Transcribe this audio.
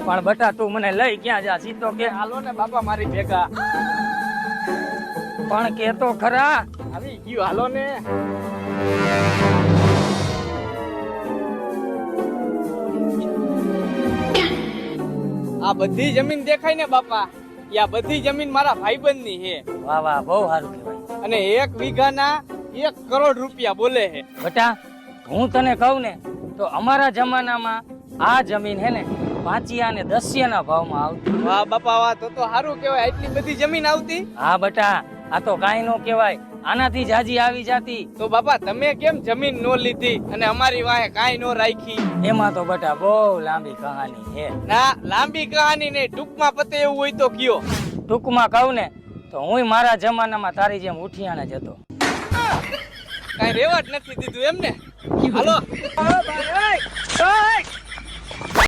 પણ બટા તું મને લઈ ક્યાં જા સીધો કે હાલો ને બાપા મારી ભેગા. પણ કે તો ખરા. આવી ગયું હાલો ને. આ બધી જમીન દેખાય ને બાપા, આ બધી જમીન મારા ભાઈબંધ ની છે. વાહ વાહ બહુ સારું કહેવાય. અને 1 વીઘાના 1 કરોડ રૂપિયા બોલે છે. બટા હું તને કહું ને તો અમારા જમાનામાં આ જમીન હે ને 5 અને 10 ના ભાવમાં આવતી. વાહ બાપા વાહ, તો સારું કહેવાય. આટલી બધી જમીન આવતી. હા બટા આ તો કાંઈ નો કહેવાય, આનાથી જાજી આવી જાતી. તો બાપા તમે કેમ જમીન નો લીધી અને અમારી વાહે કાંઈ નો રાખી? એમાં તો બટા બહુ લાંબી કહાની છે. ના લાંબી કહાની નહીં, ટૂંકમાં પતે એવું હોય તો કયો. ટૂંકમાં કહું ને તો હું મારા જમાનામાં તારી જેમ ઉઠિયાને જ હતો. કાંઈ રેવા જ નથી દીધું એમને. હાલો.